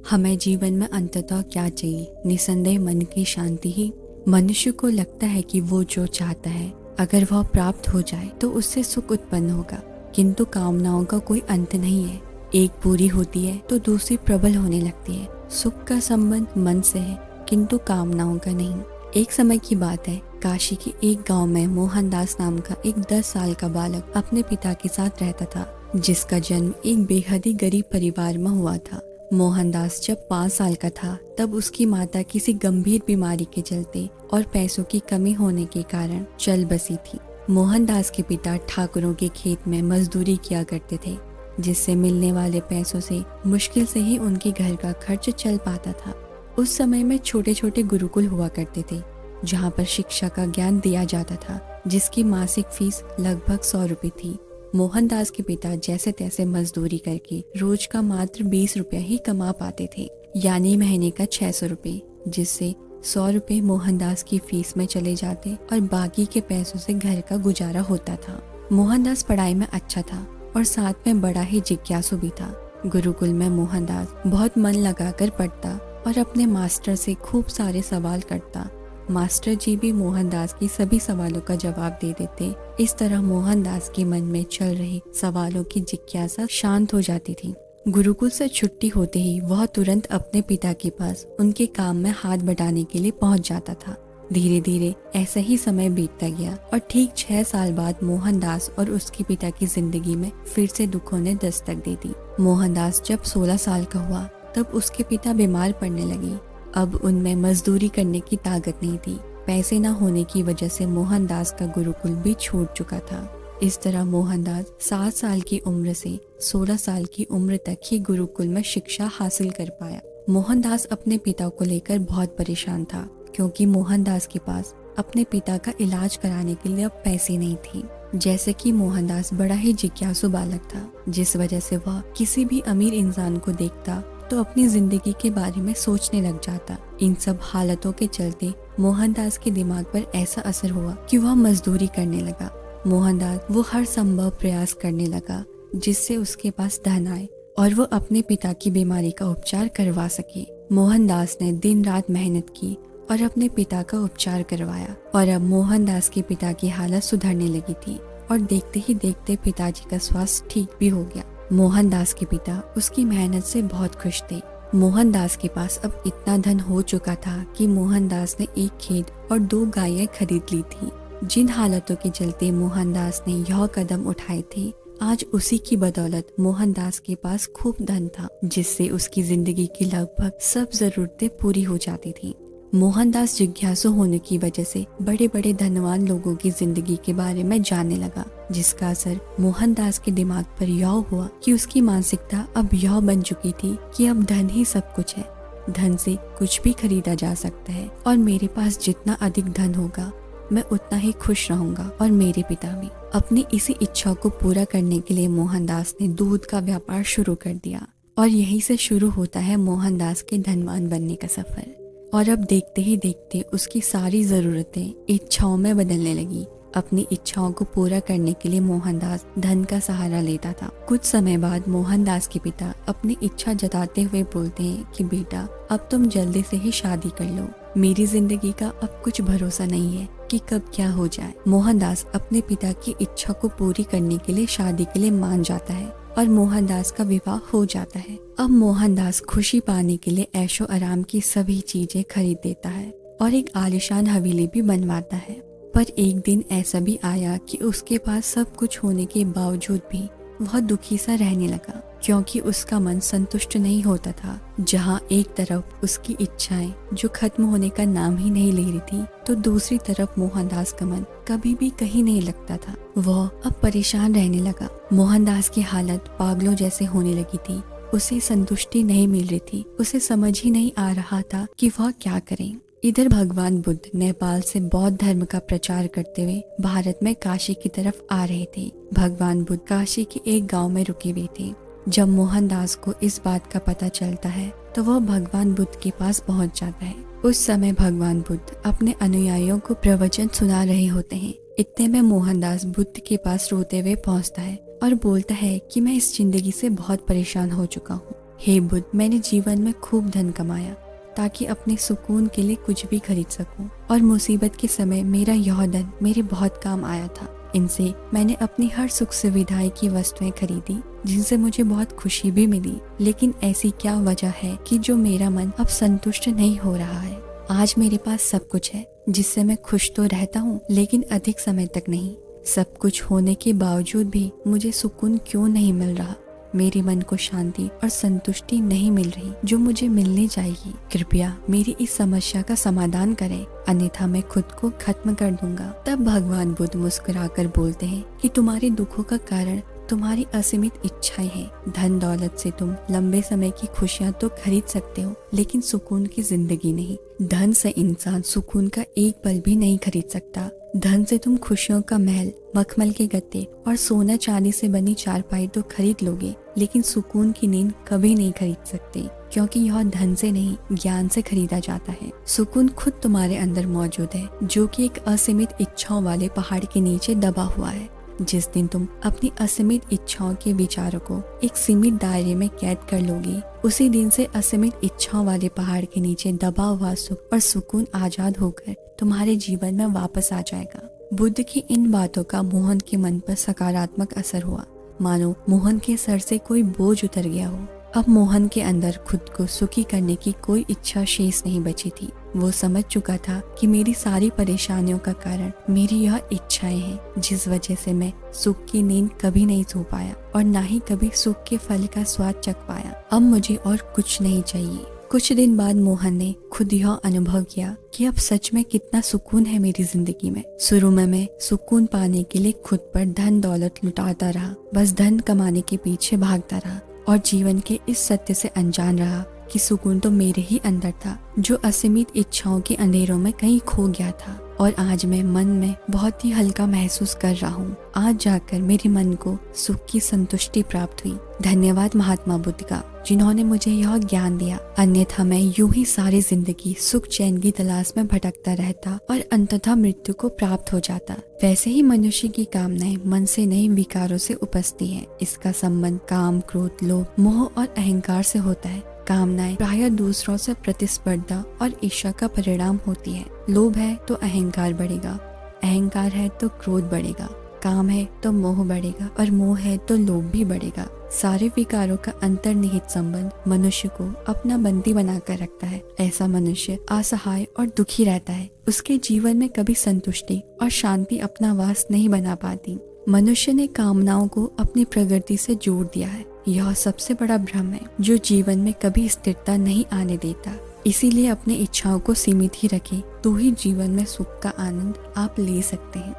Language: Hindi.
हमें जीवन में अंततः क्या चाहिए? निसंदेह मन की शांति ही। मनुष्य को लगता है कि वो जो चाहता है अगर वह प्राप्त हो जाए तो उससे सुख उत्पन्न होगा, किंतु कामनाओं का कोई अंत नहीं है। एक पूरी होती है तो दूसरी प्रबल होने लगती है। सुख का संबंध मन से है, किंतु कामनाओं का नहीं। एक समय की बात है, काशी के एक गांव में मोहनदास नाम का एक 10 साल का बालक अपने पिता के साथ रहता था, जिसका जन्म एक बेहद ही गरीब परिवार में हुआ था। मोहनदास जब 5 साल का था तब उसकी माता किसी गंभीर बीमारी के चलते और पैसों की कमी होने के कारण चल बसी थी। मोहनदास के पिता ठाकुरों के खेत में मजदूरी किया करते थे, जिससे मिलने वाले पैसों से मुश्किल से ही उनके घर का खर्च चल पाता था। उस समय में छोटे छोटे गुरुकुल हुआ करते थे, जहाँ पर शिक्षा का ज्ञान दिया जाता था, जिसकी मासिक फीस लगभग 100 रुपए थी। मोहनदास के पिता जैसे तैसे मजदूरी करके रोज का मात्र 20 रुपया ही कमा पाते थे, यानी महीने का 600 रुपए, जिससे 100 रुपए मोहनदास की फीस में चले जाते और बाकी के पैसों से घर का गुजारा होता था। मोहनदास पढ़ाई में अच्छा था और साथ में बड़ा ही जिज्ञासु भी था। गुरुकुल में मोहनदास बहुत मन लगाकर पढ़ता और अपने मास्टर से खूब सारे सवाल करता। मास्टर जी भी मोहनदास की सभी सवालों का जवाब दे देते। इस तरह मोहनदास के मन में चल रहे सवालों की जिज्ञासा शांत हो जाती थी। गुरुकुल से छुट्टी होते ही वह तुरंत अपने पिता के पास उनके काम में हाथ बटाने के लिए पहुंच जाता था। धीरे धीरे ऐसा ही समय बीतता गया और ठीक 6 साल बाद मोहनदास और उसके पिता की जिंदगी में फिर से दुखों ने दस्तक दे दी। मोहनदास जब 16 साल का हुआ तब उसके पिता बीमार पड़ने लगे। अब उनमें मजदूरी करने की ताकत नहीं थी। पैसे न होने की वजह से मोहनदास का गुरुकुल भी छूट चुका था। इस तरह मोहनदास 7 साल की उम्र से 16 साल की उम्र तक ही गुरुकुल में शिक्षा हासिल कर पाया। मोहनदास अपने पिता को लेकर बहुत परेशान था, क्योंकि मोहनदास के पास अपने पिता का इलाज कराने के लिए अब पैसे नहीं थे। जैसे कि मोहनदास बड़ा ही जिज्ञासु बालक था, जिस वजह से वह किसी भी अमीर इंसान को देखता तो अपनी जिंदगी के बारे में सोचने लग जाता। इन सब हालतों के चलते मोहनदास के दिमाग पर ऐसा असर हुआ कि वह मजदूरी करने लगा। मोहनदास वो हर संभव प्रयास करने लगा जिससे उसके पास धन आए और वो अपने पिता की बीमारी का उपचार करवा सके। मोहनदास ने दिन रात मेहनत की और अपने पिता का उपचार करवाया और अब मोहनदास के पिता की हालत सुधरने लगी थी और देखते ही देखते पिताजी का स्वास्थ्य ठीक भी हो गया। मोहनदास के पिता उसकी मेहनत से बहुत खुश थे। मोहनदास के पास अब इतना धन हो चुका था कि मोहनदास ने एक खेत और 2 गायें खरीद ली थी। जिन हालातों के चलते मोहनदास ने यह कदम उठाए थे, आज उसी की बदौलत मोहनदास के पास खूब धन था, जिससे उसकी जिंदगी की लगभग सब जरूरतें पूरी हो जाती थी। मोहनदास जिज्ञासु होने की वजह से बड़े बड़े धनवान लोगों की जिंदगी के बारे में जानने लगा, जिसका असर मोहनदास के दिमाग पर यह हुआ कि उसकी मानसिकता अब यह बन चुकी थी कि अब धन ही सब कुछ है। धन से कुछ भी खरीदा जा सकता है और मेरे पास जितना अधिक धन होगा मैं उतना ही खुश रहूंगा और मेरे पिता भी। अपनी इसी इच्छा को पूरा करने के लिए मोहनदास ने दूध का व्यापार शुरू कर दिया और यहीं से शुरू होता है मोहनदास के धनवान बनने का सफर। और अब देखते ही देखते उसकी सारी जरूरतें इच्छाओं में बदलने लगी। अपनी इच्छाओं को पूरा करने के लिए मोहनदास धन का सहारा लेता था। कुछ समय बाद मोहनदास के पिता अपनी इच्छा जताते हुए बोलते हैं कि बेटा, अब तुम जल्दी से ही शादी कर लो। मेरी जिंदगी का अब कुछ भरोसा नहीं है कि कब क्या हो जाए। मोहनदास अपने पिता की इच्छा को पूरी करने के लिए शादी के लिए मान जाता है और मोहनदास का विवाह हो जाता है। अब मोहनदास खुशी पाने के लिए ऐशो आराम की सभी चीजें खरीद देता है और एक आलीशान हवेली भी बनवाता है। पर एक दिन ऐसा भी आया कि उसके पास सब कुछ होने के बावजूद भी वह दुखी सा रहने लगा, क्योंकि उसका मन संतुष्ट नहीं होता था। जहाँ एक तरफ उसकी इच्छाएं जो खत्म होने का नाम ही नहीं ले रही थी, तो दूसरी तरफ मोहनदास का मन कभी भी कहीं नहीं लगता था। वह अब परेशान रहने लगा। मोहनदास की हालत पागलों जैसे होने लगी थी। उसे संतुष्टि नहीं मिल रही थी। उसे समझ ही नहीं आ रहा था कि वह क्या करे। इधर भगवान बुद्ध नेपाल से बौद्ध धर्म का प्रचार करते हुए भारत में काशी की तरफ आ रहे थे। भगवान बुद्ध काशी के एक गांव में रुके हुए थे। जब मोहनदास को इस बात का पता चलता है तो वह भगवान बुद्ध के पास पहुंच जाता है। उस समय भगवान बुद्ध अपने अनुयायियों को प्रवचन सुना रहे होते हैं। इतने में मोहनदास बुद्ध के पास रोते हुए पहुंचता है और बोलता है कि मैं इस जिंदगी से बहुत परेशान हो चुका हूँ। हे बुद्ध, मैंने जीवन में खूब धन कमाया ताकि अपने सुकून के लिए कुछ भी खरीद सकूं, और मुसीबत के समय मेरा यह धन मेरे बहुत काम आया था। इनसे मैंने अपनी हर सुख सुविधाएं की वस्तुएं खरीदी जिनसे मुझे बहुत खुशी भी मिली। लेकिन ऐसी क्या वजह है कि जो मेरा मन अब संतुष्ट नहीं हो रहा है? आज मेरे पास सब कुछ है जिससे मैं खुश तो रहता हूँ, लेकिन अधिक समय तक नहीं। सब कुछ होने के बावजूद भी मुझे सुकून क्यों नहीं मिल रहा? मेरे मन को शांति और संतुष्टि नहीं मिल रही जो मुझे मिलनी चाहिए। कृपया मेरी इस समस्या का समाधान करें, अन्यथा मैं खुद को खत्म कर दूंगा। तब भगवान बुद्ध मुस्कुराकर बोलते हैं कि तुम्हारे दुखों का कारण तुम्हारी असीमित इच्छाएं हैं। धन दौलत से तुम लंबे समय की खुशियां तो खरीद सकते हो, लेकिन सुकून की जिंदगी नहीं। धन से इंसान सुकून का एक पल भी नहीं खरीद सकता। धन से तुम खुशियों का महल, मखमल के गत्ते और सोना चांदी से बनी चारपाई तो खरीद लोगे, लेकिन सुकून की नींद कभी नहीं खरीद सकते, क्योंकि यह धन से नहीं, ज्ञान से खरीदा जाता है। सुकून खुद तुम्हारे अंदर मौजूद है, जो कि एक असीमित इच्छाओं वाले पहाड़ के नीचे दबा हुआ है। जिस दिन तुम अपनी असीमित इच्छाओं के विचारों को एक सीमित दायरे में कैद कर लोगे, उसी दिन से असीमित इच्छाओं वाले पहाड़ के नीचे दबा हुआ सुख और सुकून आजाद होकर तुम्हारे जीवन में वापस आ जाएगा। बुद्ध की इन बातों का मोहन के मन पर सकारात्मक असर हुआ, मानो मोहन के सर से कोई बोझ उतर गया हो। अब मोहन के अंदर खुद को सुखी करने की कोई इच्छा शेष नहीं बची थी। वो समझ चुका था कि मेरी सारी परेशानियों का कारण मेरी यह इच्छाएं हैं, जिस वजह से मैं सुख की नींद कभी नहीं सो पाया और ना ही कभी सुख के फल का स्वाद चख पाया। अब मुझे और कुछ नहीं चाहिए। कुछ दिन बाद मोहन ने खुद यह अनुभव किया कि अब सच में कितना सुकून है मेरी जिंदगी में। शुरू में मैं सुकून पाने के लिए खुद पर धन दौलत लुटाता रहा, बस धन कमाने के पीछे भागता रहा और जीवन के इस सत्य से अनजान रहा कि सुकून तो मेरे ही अंदर था, जो असीमित इच्छाओं के अंधेरों में कहीं खो गया था। और आज मैं मन में बहुत ही हल्का महसूस कर रहा हूँ। आज जाकर मेरे मन को सुख की संतुष्टि प्राप्त हुई। धन्यवाद महात्मा बुद्ध का, जिन्होंने मुझे यह ज्ञान दिया। अन्यथा मैं यूं ही सारी जिंदगी सुख चैन की तलाश में भटकता रहता और अंततः मृत्यु को प्राप्त हो जाता। वैसे ही मनुष्य की कामनाएं मन से नहीं, विकारों से उपजती हैं। इसका संबंध काम, क्रोध, लोभ, मोह और अहंकार से होता है। कामनाएं प्रायः दूसरों से प्रतिस्पर्धा और ईर्ष्या का परिणाम होती है। लोभ है तो अहंकार बढ़ेगा, अहंकार है तो क्रोध बढ़ेगा, काम है तो मोह बढ़ेगा और मोह है तो लोभ भी बढ़ेगा। सारे विकारों का अंतर्निहित संबंध मनुष्य को अपना बंदी बनाकर रखता है। ऐसा मनुष्य असहाय और दुखी रहता है। उसके जीवन में कभी संतुष्टि और शांति अपना वास नहीं बना पाती। मनुष्य ने कामनाओं को अपनी प्रगति से जोड़ दिया है। यह सबसे बड़ा भ्रम है जो जीवन में कभी स्थिरता नहीं आने देता। इसीलिए अपनी इच्छाओं को सीमित ही रखें, तो ही जीवन में सुख का आनंद आप ले सकते हैं।